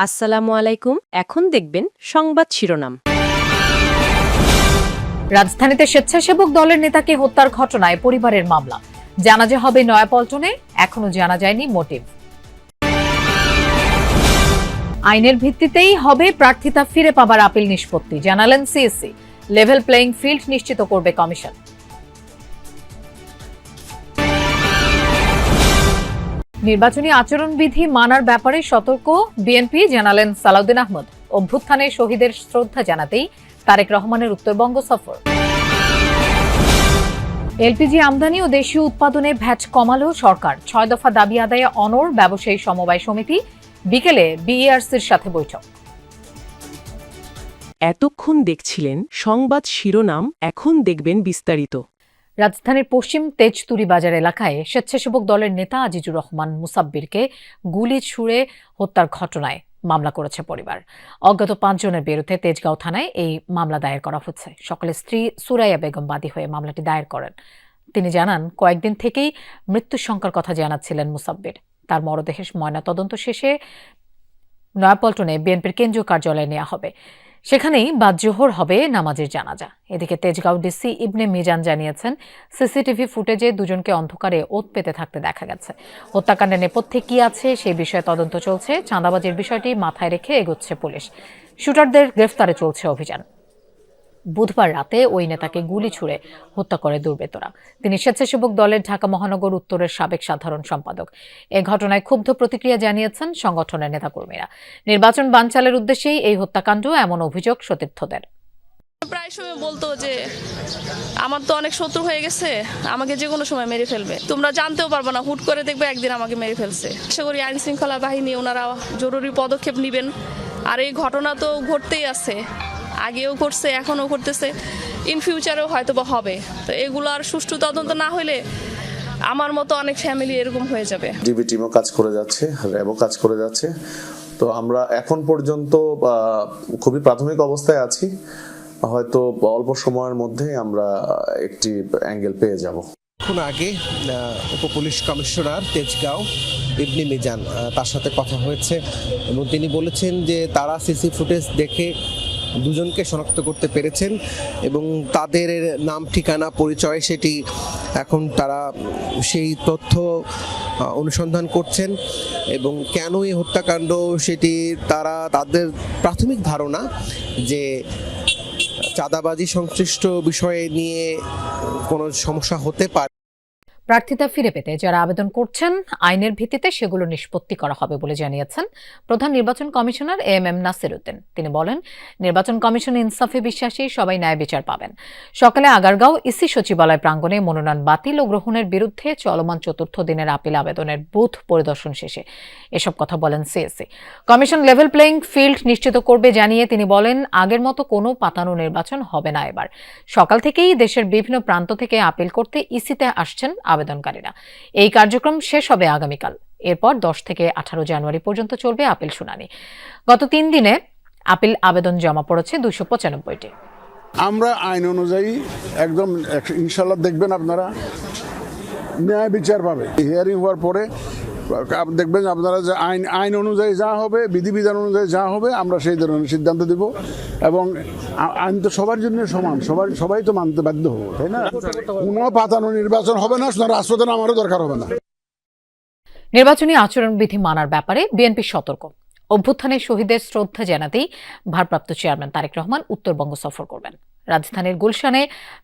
আসসালামু আলাইকুম। এখন দেখবেন সংবাদ শিরোনাম। রাজধানীতে স্বেচ্ছাসেবক দলের নেতাকে হত্যার ঘটনায় পরিবারের মামলা। জানাজা হবে নয়াপল্টনে, এখনো জানা যায়নি মোটিভ। আইনের ভিত্তিতেই হবে প্রার্থিতা ফিরে পাবার আপিল নিষ্পত্তি, জানালেন সিএসসি। লেভেল প্লেইং ফিল্ড নিশ্চিত করবে কমিশন। নির্বাচনী আচরণবিধি মানার ব্যাপারে সতর্ক বিএনপি, জানালেন সালাউদ্দিন আহমদ। অভ্যুত্থানে শহীদের শ্রদ্ধা জানাতেই তারেক রহমানের উত্তরবঙ্গ সফর। এলপিজি আমদানি ও দেশীয় উৎপাদনে ভ্যাট কমালো সরকার। 6 দফা দাবি আদায়ে অনড় ব্যবসায়ী সমবায় সমিতি। বিকেলে বিইআরসির সাথে বৈঠক। এতক্ষণ দেখছিলেন সংবাদ শিরোনাম, এখন দেখবেন বিস্তারিত। রাজধানীর পশ্চিম তেজতুরি বাজার এলাকায় স্বেচ্ছাসেবক দলের নেতা আজিজুর রহমান মুসাব্বিরকে গুলি ছুড়ে হত্যার ঘটনায় মামলা করেছে পরিবার। অজ্ঞাত 5 জনের বিরুদ্ধে তেজগাঁও থানায় এই মামলা দায়ের করা হচ্ছে। সকালে স্ত্রী সুরাইয়া বেগম বাদী হয়ে মামলাটি দায়ের করেন। তিনি জানান, কয়েকদিন থেকেই মৃত্যুর সংখ্যার কথা জানাচ্ছিলেন মুসাব্বির। তার মরদেহের ময়নাতদন্ত শেষে নয়াপল্টনে বিএনপির কেন্দ্রীয় কার্যালয়ে নেওয়া হবে। সেখানেই বাদ জোহর হবে নামাজের জানাজা। এদিকে তেজগাঁও ডিসি ইবনে মিজান জানিয়েছেন, সিসিটিভি ফুটেজে দুজনকে অন্ধকারে ওত পেতে থাকতে দেখা গেছে। হত্যাকাণ্ডের নেপথ্যে কি আছে সেই বিষয়ে তদন্ত চলছে। চাঁদাবাজির বিষয়টি মাথায় রেখে এগোচ্ছে পুলিশ। শুটারদের গ্রেফতারে চলছে অভিযান। বুধবার রাতে ওই নেতাকে গুলি ছুড়ে হত্যা করে দুর্বৃত্তরা। তিনি স্বেচ্ছাসেবক দলের ঢাকা মহানগর উত্তরের সাবেক সাধারণ সম্পাদক। এ ঘটনায় ক্ষুব্ধ প্রতিক্রিয়া জানিয়েছেন সংগঠনের নেতাকর্মীরা। নির্বাচন বানচালের উদ্দেশ্যেই এই হত্যাকাণ্ড, এমন অভিযোগ সতীর্থদের। প্রায় সময় বলতো যে আমার তো অনেক শত্রু হয়ে গেছে, আমাকে যে কোনো সময় মেরে ফেলবে, তোমরা জানতেও পারবে না, হুট করে দেখবে একদিন আমাকে মেরে ফেলছে। আশা করি আইন শৃঙ্খলা বাহিনী ওনারা জরুরি পদক্ষেপ নেবেন। আর এই ঘটনা তো ঘটতেই আছে, আগেও ঘটছে, এখনও ঘটতেছে, ইন ফিউচারেও হয়তো বা হবে। তো এগুলো আর সুষ্ঠু তদন্ত না হলে আমার মতো অনেক ফ্যামিলি এরকম হয়ে যাবে। ডিবি টিমও কাজ করে যাচ্ছে, র্যাবও কাজ করে যাচ্ছে। তো আমরা এখন পর্যন্ত খুবই প্রাথমিক অবস্থায় আছি। হয়তো অল্প সময়ের মধ্যে আমরা একটি অ্যাঙ্গেল পেয়ে যাব। এখন আগে উপপুলিশ কমিশনার তেজগাঁও ইবনে মিজান, তার সাথে কথা হয়েছে এবং তিনি বলেছেন যে তারা সিসি ফুটেজ দেখে দুজনকে শনাক্ত করতে পেরেছেন এবং তাদের নাম, ঠিকানা, পরিচয় সেটি এখন তারা সেই তথ্য অনুসন্ধান করছেন এবং কেন এই হত্যাকাণ্ড সেটি তারা তাদের প্রাথমিক ধারণা যে চাঁদাবাজি সংশ্লিষ্ট বিষয়ে নিয়ে কোনো সমস্যা হতে পারে। প্রার্থিতা ফিরে পেতে যারা আবেদন করছেন, আইনের ভিত্তিতে সেগুলো নিষ্পত্তি করা হবে বলে জানিয়েছেন প্রধান নির্বাচন কমিশনার এএমএম নাসির উদ্দিন। তিনি বলেন, নির্বাচন কমিশন ইনসাফে বিশ্বাসী, সবাই ন্যায় বিচার পাবেন। সকালে আগারগাঁও ইসি সচিবালয় প্রাঙ্গণে মনোনয়ন বাতিল ও গ্রহণের বিরুদ্ধে চলমান 4র্থ দিনের আপিল আবেদনের বুথ পরিদর্শন শেষে এসব কথা বলেন CSC. Commission level playing field নিশ্চিত করবে জানিয়ে তিনি বলেন, আগের মতো কোনো পাতানো নির্বাচন হবে না এবার। সকাল থেকেই দেশের বিভিন্ন প্রান্ত থেকে আপিল করতে ইসিতে আসছেন আবেদনকারীরা। এই কার্যক্রম শেষ হবে আগামীকাল। এরপর 10 থেকে 18 জানুয়ারি পর্যন্ত চলবে আপিল শুনানি। গত 3 দিনে আপিল আবেদন জমা পড়েছে 295টি। আমরা আইন অনুযায়ী একদম ইনশাল্লাহ দেখবেন আপনারা ন্যায় বিচার পাবে। হিয়ারিং হওয়ার পরে দেখবেন আপনারা যে আইন অনুযায়ী যা হবে, বিধিবিধান অনুযায়ী যা হবে, আমরা সেই ধরনের সিদ্ধান্ত দেব। এবং আইন তো সবার জন্য সমান, সবাই তো মানতে বাধ্য হবো, তাই না? কোনো পাতানো নির্বাচন হবে না, রাষ্ট্রপ্রধান আমারও দরকার হবে না। নির্বাচনী আচরণবিধি মানার ব্যাপারে বিএনপি সতর্ক। অভ্যুত্থানে শহীদের শ্রদ্ধা জানাতেই ভারপ্রাপ্ত চেয়ারম্যান তারেক রহমান উত্তরবঙ্গ সফর করবেন। রাজধানীর গুলশানে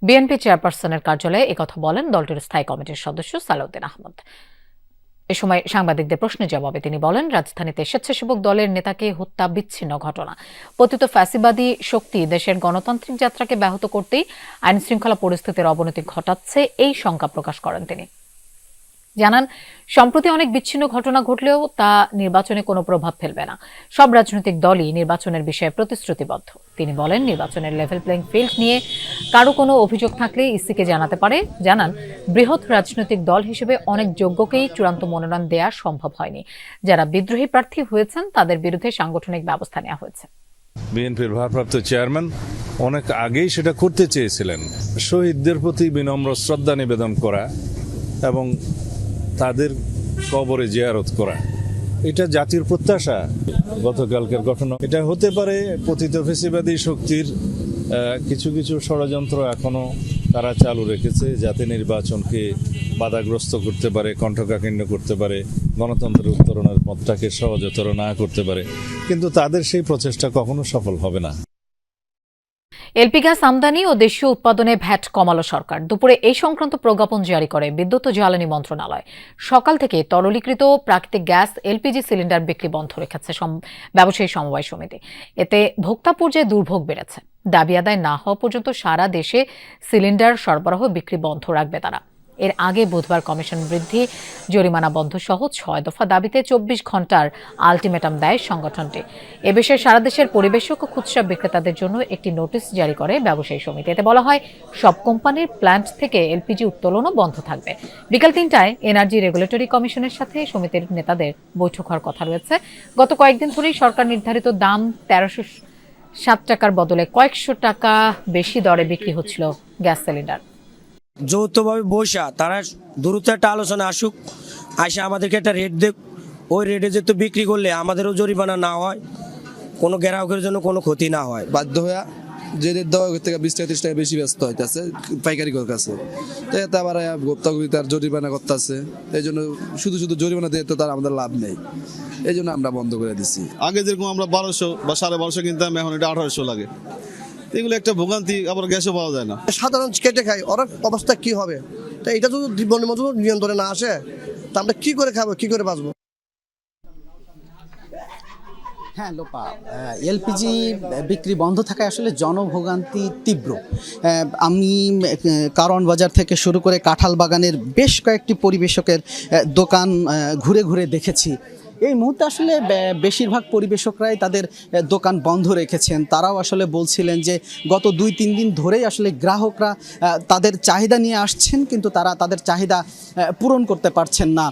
বিএনপি চেয়ারপারসনের কার্যালয়ে একথা বলেন দলটির স্থায়ী কমিটির সদস্য সালাউদ্দিন আহমদ। এ সময় সাংবাদিকদের প্রশ্নের জবাবে তিনি বলেন, রাজধানীতে স্বেচ্ছাসেবক দলের নেতাকে হত্যা বিচ্ছিন্ন ঘটনা। পতিত ফ্যাসিবাদী শক্তি দেশের গণতান্ত্রিক যাত্রাকে ব্যাহত করতেই আইন শৃঙ্খলা পরিস্থিতির অবনতি ঘটাচ্ছে, এই শঙ্কা প্রকাশ করেন তিনি। জানান, সম্প্রতি অনেক বিচ্ছিন্ন ঘটনা ঘটলেও তা নির্বাচনে কোনো প্রভাব ফেলবে না। সব রাজনৈতিক দলই নির্বাচনের বিষয়ে প্রতিশ্রুতিবদ্ধ। তিনি বলেন, নির্বাচনের লেভেল প্লেইং ফিল্ড নিয়ে কারো কোনো অভিযোগ থাকলে ইসিকে জানাতে পারে। জানান, বৃহৎ রাজনৈতিক দল হিসেবে অনেক যোগ্যকেই চূড়ান্ত মনোনয়ন দেওয়া সম্ভব হয়নি। যারা বিদ্রোহী প্রার্থী হয়েছেন তাদের বিরুদ্ধে সাংগঠনিক ব্যবস্থা নেওয়া হয়েছে। বিএনপির ভারপ্রাপ্ত চেয়ারম্যান অনেক আগেই সেটা করতে চেয়েছিলেন। শহীদদের প্রতি বিনম্র শ্রদ্ধা নিবেদন করা এবং তাদের কবরে জিয়ারত করা, এটা জাতির প্রত্যাশা। গতকালকের ঘটনা। এটা হতে পারে পতিত ফেসিবাদী শক্তির কিছু কিছু ষড়যন্ত্র এখনো তারা চালু রেখেছে, যাতে নির্বাচনকে বাধাগ্রস্ত করতে পারে, কণ্ঠকাঠিন্য করতে পারে, গণতন্ত্রের উত্তরণের পথটাকে সহজতর না করতে পারে। কিন্তু তাদের সেই প্রচেষ্টা কখনো সফল হবে না। এলপি গ্যাস আমদানি ও দেশীয় উৎপাদনে ভ্যাট কমালো সরকার। দুপুরে এই সংক্রান্ত প্রজ্ঞাপন জারি করে বিদ্যুৎ ও জ্বালানি মন্ত্রণালয়। সকাল থেকে তরলীকৃত প্রাকৃতিক গ্যাস এলপিজি সিলিন্ডার বিক্রি বন্ধ রেখেছে ব্যবসায়ী সমবায় সমিতি। এতে ভোক্তা পর্যায়ে দুর্ভোগ বেড়েছে। দাবি আদায় না হওয়া পর্যন্ত সারা দেশে সিলিন্ডার সরবরাহ বিক্রি বন্ধ রাখবে তারা। এর আগে বুধবার কমিশন বৃদ্ধি, জরিমানা বন্ধ সহ 6 দফা দাবিতে 24 ঘন্টার আলটিমেটাম দেয় সংগঠনটি। এ বিষয়ে সারা দেশের পরিবেশক ও খুচরা বিক্রেতাদের জন্য একটি নোটিশ জারি করে ব্যবসায়ী সমিতি। এতে বলা হয়, সব কোম্পানির প্ল্যান্ট থেকে এলপিজি উত্তোলনও বন্ধ থাকবে। বিকাল 3টায় এনার্জি রেগুলেটরি কমিশনের সাথে সমিতির নেতাদের বৈঠক হওয়ার কথা রয়েছে। গত কয়েকদিন ধরেই সরকার নির্ধারিত দাম 1307 টাকার বদলে কয়েকশো টাকা বেশি দরে বিক্রি হচ্ছিল গ্যাস সিলিন্ডার। যৌথভাবে বসা তারা দ্রুত একটা আলোচনা আসুক, আসে আমাদেরকে একটা রেট দেখ, ওই রেটে যেহেতু বিক্রি করলে আমাদেরও জরিমানা না হয়, কোনো গ্রাহকের জন্য কোনো ক্ষতি না হয়। বাধ্য হয়ে যে রেট দেওয়া থেকে 20-30 টাকা বেশি ব্যস্ত হইতেছে পাইকারি কাছে, তো এতে আবার ভোক্তাগুলি তার জরিমানা করতেছে। এই জন্য শুধু শুধু জরিমানা দিয়ে তো তার আমাদের লাভ নেই, এই জন্য আমরা বন্ধ করে দিচ্ছি। আগে যেরকম আমরা 1200 বা 1250 কিনতাম, এখন এটা 1800 লাগে। এগুলো একটা ভোগান্তি, আবার গ্যাসও পাওয়া যায় না। সাধারণ কেটে খাই, ওর অবস্থা কি হবে? তো এটা যদি বন্যমজুর নিয়ন্ত্রণে না আসে, তা আমরা কি করে খাবো, কি করে বাঁচবো? হ্যাঁ লোপা, এলপিজি বিক্রি বন্ধ থাকায় আসলে জনভোগান্তি তীব্র। আমি কারওয়ান বাজার থেকে শুরু করে কাঁঠাল বাগানের বেশ কয়েকটি পরিবেশকের দোকান ঘুরে ঘুরে দেখেছি। এই মুহূর্তে আসলে বেশিরভাগ পরিবেশকরাই তাদের দোকান বন্ধ রেখেছেন। তারাও আসলে বলছিলেন যে গত 2-3 দিন ধরেই আসলে গ্রাহকরা তাদের চাহিদা নিয়ে আসছেন, কিন্তু তারা তাদের চাহিদা পূরণ করতে পারছেন না।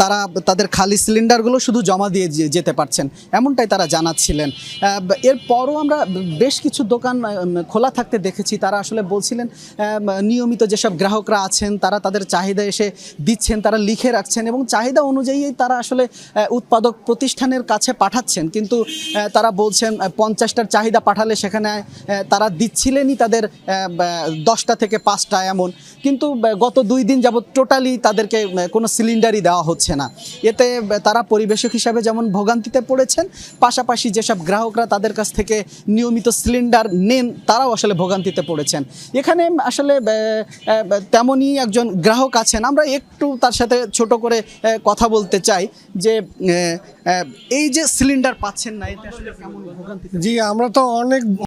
তারা তাদের খালি সিলিন্ডারগুলো শুধু জমা দিয়ে যেতে পারছেন, এমনটাই তারা জানাচ্ছিলেন। এরপরও আমরা বেশ কিছু দোকান খোলা থাকতে দেখেছি। তারা আসলে বলছিলেন নিয়মিত যেসব গ্রাহকরা আছেন তারা তাদের চাহিদা এসে দিচ্ছেন, তারা লিখে রাখছেন এবং চাহিদা অনুযায়ী তারা আসলে উৎপাদক প্রতিষ্ঠানের কাছে পাঠাচ্ছেন। কিন্তু তারা বলছেন 50টার চাহিদা পাঠালে সেখানে তারা দিচ্ছিলেনই তাদের 10টা থেকে 5টা এমন, কিন্তু গত 2 দিন যাবৎ টোটালি তাদেরকে কোনো সিলিন্ডারই দেওয়া হচ্ছে না। এতে তারা পরিবেশক হিসাবে যেমন ভোগান্তিতে পড়েছেন, পাশাপাশি যেসব গ্রাহকরা তাদের কাছ থেকে নিয়মিত সিলিন্ডার নেন তারাও আসলে ভোগান্তিতে পড়েছেন। এখানে আসলে তেমনই একজন গ্রাহক আছেন, আমরা একটু তার সাথে ছোট করে কথা বলতে চাই যে এই যে সিলিন্ডার পাচ্ছেন না, এটা আসলে কেমন ভোগান্তি? জি, আমরা তো অনেক